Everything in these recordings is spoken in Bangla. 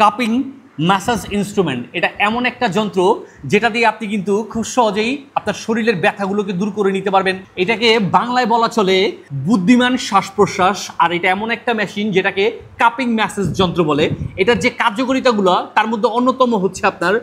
Cupping massage instrument. এটা এমন একটা যন্ত্র যেটা দিয়ে আপনি কিন্তু খুব সহজেই আপনার শরীরের ব্যথাগুলোকে দূর করে নিতে পারবেন। এটাকে বাংলায় বলা চলে বুদ্ধিমান শ্বাস প্রশ্বাস। আর এটা এমন একটা মেশিন যেটাকে কাপিং ম্যাসাজ যন্ত্র বলে। এটার যে কার্যকারিতাগুলো তার মধ্যে অন্যতম হচ্ছে আপনার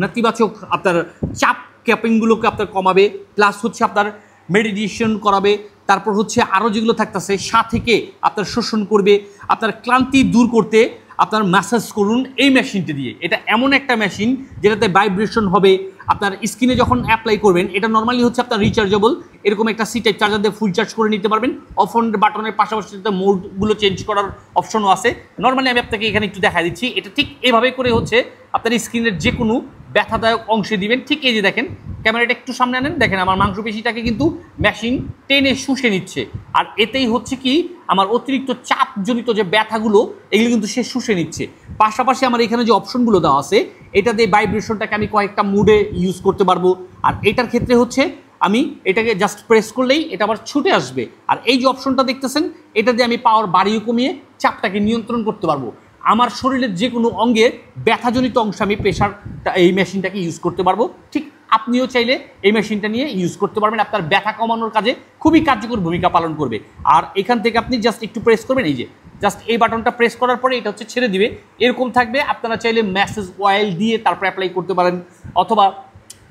নেতিবাচক আপনার চাপ ক্যাপিংগুলোকে আপনার কমাবে, প্লাস হচ্ছে আপনার মেডিটেশন করাবে, তারপর হচ্ছে আরও যেগুলো থাকতেছে থেকে আপনার শোষণ করবে, আপনার ক্লান্তি দূর করতে আপনার ম্যাসাজ করুন এই মেশিনটি দিয়ে। এটা এমন একটা মেশিন যেটাতে ভাইব্রেশন হবে। আপনার স্কিনে যখন অ্যাপ্লাই করবেন, এটা নর্মালি হচ্ছে আপনার রিচার্জেবল, এরকম একটা সি টাইপ চার্জার দিয়ে ফুল চার্জ করে নিতে পারবেন। অফ অন বাটনের পাশাপাশি মোডগুলো চেঞ্জ করার অপশনও আছে। নর্মালি আমি আপনাকে এখানে একটু দেখা দিচ্ছি। এটা ঠিক এভাবে করে হচ্ছে আপনার স্কিনের যে কোনো ব্যথাদায়ক অংশে দিবেন। ঠিক এই যে দেখেন, ক্যামেরাটা একটু সামনে আনেন, দেখেন আমার মাংসপেশিটাকে কিন্তু মেশিন টেনে শুষে নিচ্ছে। আর এতেই হচ্ছে কি আমার অতিরিক্ত চাপজনিত যে ব্যথাগুলো এগুলো কিন্তু সে শুষে নিচ্ছে। পাশাপাশি আমার এখানে যে অপশনগুলো দেওয়া আছে, এটা দিয়ে ভাইব্রেশনটাকে আমি কয়েকটা মুডে ইউজ করতে পারবো। আর এটার ক্ষেত্রে হচ্ছে আমি এটাকে জাস্ট প্রেস করলেই এটা আবার ছুটে আসবে। আর এই যে অপশনটা দেখতেছেন, এটা দিয়ে আমি পাওয়ার বাড়িয়ে কমিয়ে চাপটাকে নিয়ন্ত্রণ করতে পারবো। আমার শরীরের যে কোনো অঙ্গের ব্যথাজনিত অংশ আমি প্রেশারটা এই মেশিনটাকে ইউজ করতে পারবো। ঠিক আপনিও চাইলে এই মেশিনটা নিয়ে ইউজ করতে পারবেন। আপনার ব্যথা কমানোর কাজে খুবই কার্যকর ভূমিকা পালন করবে। আর এখান থেকে আপনি জাস্ট একটু প্রেস করবেন, এই যে জাস্ট এই বাটনটা প্রেস করার পরে এটা হচ্ছে ছেড়ে দিবে, এরকম থাকবে। আপনারা চাইলে ম্যাসেজ অয়েল দিয়ে তারপর অ্যাপ্লাই করতে পারেন, অথবা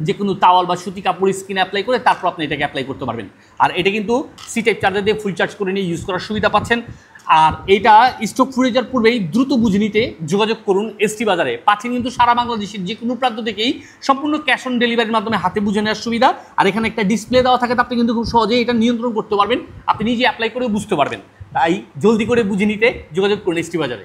যে কোনো তাওয়াল বা সুতি কাপড় স্কিনে অ্যাপ্লাই করে তারপর আপনি এটাকে অ্যাপ্লাই করতে পারবেন। আর এটা কিন্তু সি টাইপ চার্জার দিয়ে ফুল চার্জ করে নিয়ে ইউজ করার সুবিধা পাচ্ছেন। আর এইটা স্টক ফুরিয়ে যাওয়ার পূর্বেই দ্রুত বুঝে নিতে যোগাযোগ করুন এসটি বাজারে। পাচ্ছেন কিন্তু সারা বাংলাদেশের যে কোনো প্রান্ত থেকেই সম্পূর্ণ ক্যাশ অন ডেলিভারির মাধ্যমে হাতে বুঝে নেওয়ার সুবিধা। আর এখানে একটা ডিসপ্লে দেওয়া থাকে, আপনি কিন্তু খুব সহজেই এটা নিয়ন্ত্রণ করতে পারবেন, আপনি নিজে অ্যাপ্লাই করে বুঝতে পারবেন। তাই জলদি করে বুঝে নিতে যোগাযোগ করুন এসটি বাজারে।